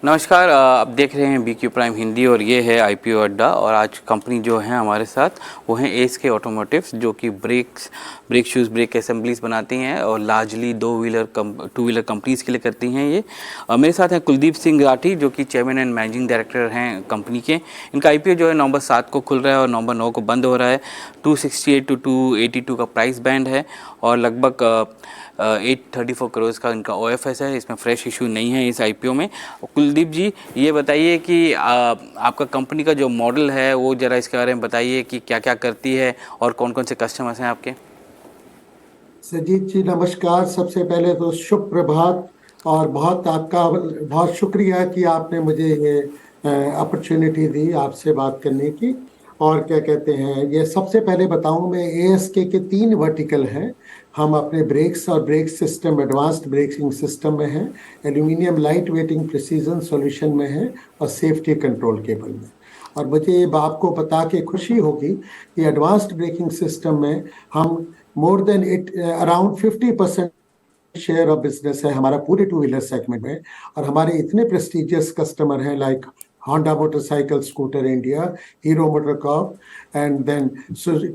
नमस्कार, आप देख रहे हैं BQ प्राइम हिंदी और ये है IPO अड्डा। और आज कंपनी जो है हमारे साथ वो है ASK ऑटोमोटिव्स, जो कि ब्रेक शूज़, ब्रेक असेंबलीज बनाती हैं और लार्जली टू व्हीलर कंपनीज़ के लिए करती हैं ये। मेरे साथ हैं कुलदीप सिंह राठी, जो कि चेयरमैन एंड मैनेजिंग डायरेक्टर हैं कंपनी के। इनका IPO जो है नवंबर 7 को खुल रहा है और नवंबर 9 को बंद हो रहा है। 268 to 282 का प्राइस बैंड है और लगभग 834 करोड़ का इनका OFS है। इसमें फ्रेश इशू नहीं है इस IPO में। कुलदीप जी, ये बताइए कि आपका कंपनी का जो मॉडल है वो ज़रा इसके बारे में बताइए कि क्या क्या करती है और कौन कौन से कस्टमर्स हैं आपके। सजीत जी नमस्कार। सबसे पहले तो शुभ प्रभात और बहुत शुक्रिया कि आपने मुझे ये अपॉर्चुनिटी दी आपसे बात करने की। और क्या कहते हैं, ये सबसे पहले बताऊं, मैं ASK के 3 वर्टिकल हैं। हम अपने ब्रेक्स और brake system, advanced braking system में हैं, aluminium light waiting precision solution में हैं और सेफ्टी कंट्रोल केबल में। और मुझे आपको बता के खुशी होगी कि एडवांस्ड ब्रेकिंग सिस्टम में हम more than around 50% share of business है हमारा पूरे टू व्हीलर सेगमेंट में। और हमारे इतने प्रेस्टिजियस कस्टमर हैं like Honda motorcycle scooter India, Hero MotoCorp, and then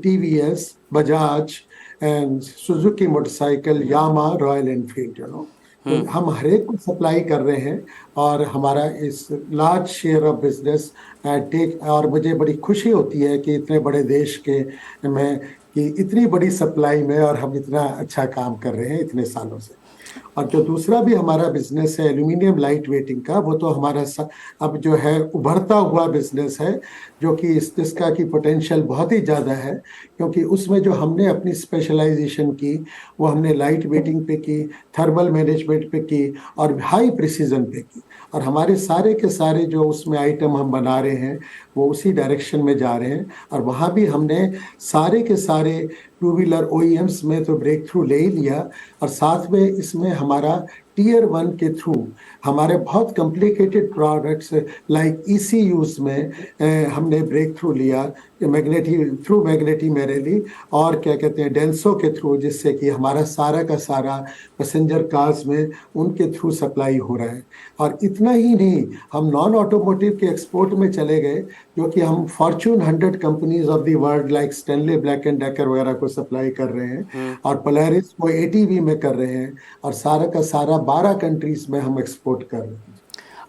TVS, Bajaj, and Suzuki motorcycle, Yamaha, Royal Enfield, तो हम हर एक को सप्लाई कर रहे हैं। और हमारा इस large share of business take, और मुझे बड़ी खुशी होती है कि इतने बड़े देश के में कि इतनी बड़ी सप्लाई में और हम इतना अच्छा काम कर रहे हैं इतने सालों से। और जो दूसरा भी हमारा बिजनेस है एल्यूमिनियम लाइट वेटिंग का, वो तो हमारा अब जो है उभरता हुआ बिजनेस है, जो कि जिसका की पोटेंशियल बहुत ही ज़्यादा है। क्योंकि उसमें जो हमने अपनी स्पेशलाइजेशन की वो हमने लाइट वेटिंग पे की, थर्मल मैनेजमेंट पे की और हाई प्रिसीजन पे की। और हमारे सारे के सारे जो उसमें आइटम हम बना रहे हैं वो उसी डायरेक्शन में जा रहे हैं। और वहाँ भी हमने सारे के सारे टू व्हीलर OEMs में तो ब्रेक थ्रू ले ही लिया। और साथ में इसमें हमारा Tier 1 के थ्रू हमारे बहुत कॉम्प्लिकेटेड प्रोडक्ट्स लाइक ECUs में हमने ब्रेक थ्रू लिया, मैग्नेटी मेरेली, और क्या कहते हैं डेंसो के थ्रू, जिससे कि हमारा सारा का सारा पैसेंजर कार्स में उनके थ्रू सप्लाई हो रहा है। और इतना ही नहीं, हम नॉन ऑटोमोटिव के एक्सपोर्ट में चले गए, जो कि हम Fortune 100 companies of the world like Stanley black and decker वगैरह को सप्लाई कर रहे हैं और पोलैरिस को ATV में कर रहे हैं। और सारा का सारा 12 कंट्रीज में हम एक्सपोर्ट कर रहे हैं।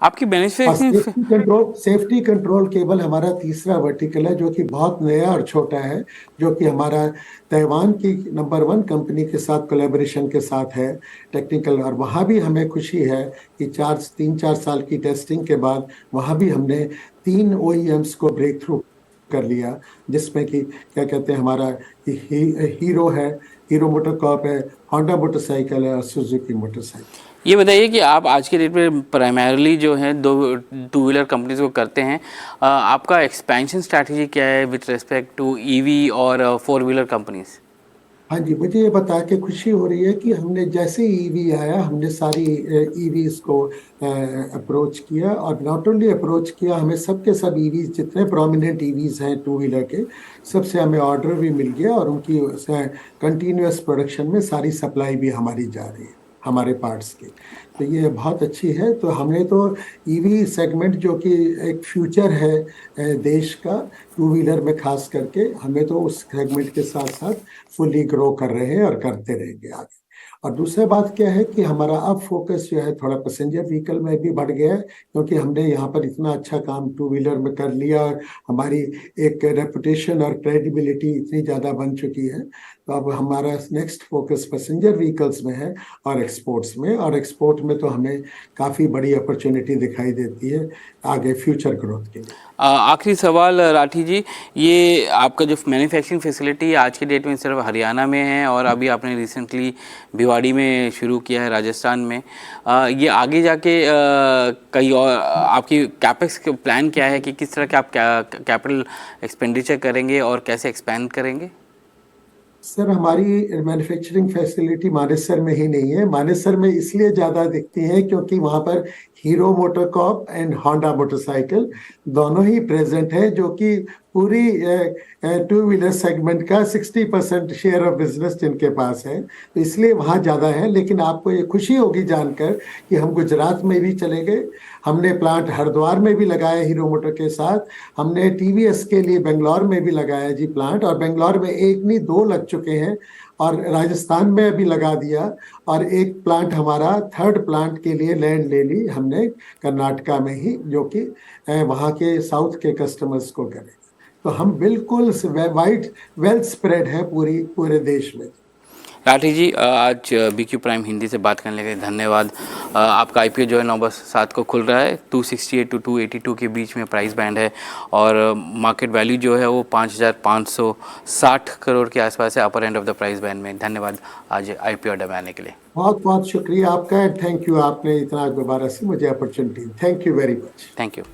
आपकी और बेनिफिशियरी। सेफ्टी कंट्रोल केबल हमारा तीसरा वर्टिकल है, जो कि बहुत नया और छोटा है, जो कि हमारा ताइवान की नंबर 1 कंपनी के साथ कोलैबोरेशन के साथ है टेक्निकल। और वहाँ भी हमें खुशी है कि 3-4 साल की टेस्टिंग के बाद वहाँ भी हमने 3 OEMs को ब्रेक थ्रू कर लिया, जिसमें कि क्या कहते हैं हमारा हीरो है, हीरो मोटरकॉप है, होंडा मोटरसाइकिल है और सुजुकी मोटरसाइकिल। ये बताइए कि आप आज के डेट में प्राइमरली जो है टू व्हीलर कंपनीज को करते हैं। आपका एक्सपेंशन स्ट्रैटेजी क्या है विद रिस्पेक्ट टू EV और 4 व्हीलर कंपनीज। हाँ जी, मुझे ये बता के खुशी हो रही है कि हमने जैसे ही EV आया हमने सारी EVs को अप्रोच किया। और नॉट ओनली अप्रोच किया, हमें सबके सब EVs, जितने प्रोमिनेंट EVs हैं टू व्हीलर के, सबसे हमें ऑर्डर भी मिल गया और उनकी कंटिन्यूस प्रोडक्शन में सारी सप्लाई भी हमारी जा रही है हमारे पार्ट्स की। तो ये बहुत अच्छी है। तो हमने तो EV सेगमेंट, जो कि एक फ्यूचर है देश का टू व्हीलर में खास करके, हमें तो उस सेगमेंट के साथ साथ फुली ग्रो कर रहे हैं और करते रहेंगे आगे। और दूसरी बात क्या है कि हमारा अब फोकस जो है थोड़ा पैसेंजर व्हीकल में भी बढ़ गया है, क्योंकि हमने यहाँ पर इतना अच्छा काम टू व्हीलर में कर लिया और हमारी एक रेपुटेशन और क्रेडिबिलिटी इतनी ज़्यादा बन चुकी है। तो अब हमारा नेक्स्ट फोकस पैसेंजर व्हीकल्स में है और एक्सपोर्ट्स में। और एक्सपोर्ट में तो हमें काफ़ी बड़ी अपॉर्चुनिटी दिखाई देती है आगे फ्यूचर ग्रोथ के लिए। आखिरी सवाल राठी जी, ये आपका जो मैन्युफैक्चरिंग फैसिलिटी आज के डेट में सिर्फ हरियाणा में है और अभी आपने रिसेंटली भिवाड़ी में शुरू किया है राजस्थान में। ये आगे जाके कहीं और आपकी कैपेक्स प्लान क्या है कि किस तरह के आप कैपिटल एक्सपेंडिचर करेंगे और कैसे एक्सपैंड करेंगे। सर, हमारी मैन्युफैक्चरिंग फैसिलिटी मानेसर में ही नहीं है। मानेसर में इसलिए ज़्यादा दिखती है क्योंकि वहाँ पर hero MotoCorp and Honda motorcycle दोनों ही प्रेजेंट है, जो कि पूरी टू व्हीलर सेगमेंट का 60% शेयर ऑफ बिजनेस जिनके पास है, तो इसलिए वहाँ ज़्यादा है। लेकिन आपको ये खुशी होगी जानकर कि हम गुजरात में भी चले गए, हमने प्लांट हरिद्वार में भी लगाया हीरो मोटर के साथ, हमने टीवीएस के लिए बेंगलोर में भी लगाया जी प्लांट, और बेंगलोर में एक नहीं 2 लग चुके हैं, और राजस्थान में अभी लगा दिया, और एक प्लांट हमारा थर्ड प्लांट के लिए लैंड ले ली हमने कर्नाटका में ही, जो कि वहाँ के साउथ के कस्टमर्स को करें। तो हम बिल्कुल वाइड वेल स्प्रेड है पूरे देश में। राठी जी, आज BQ प्राइम हिंदी से बात करने के लिए धन्यवाद। आपका IPO जो है 9/7 को खुल रहा है, 268 टू 282 के बीच में प्राइस बैंड है, और मार्केट वैल्यू जो है वो 5,560 करोड़ के आसपास है, upper end of the price band में। धन्यवाद आज IPO अड्डा में आने के लिए। बहुत बहुत शुक्रिया आपका, थैंक यू, आपने इतना दोबारा से मुझे opportunity, thank you very much. Thank you.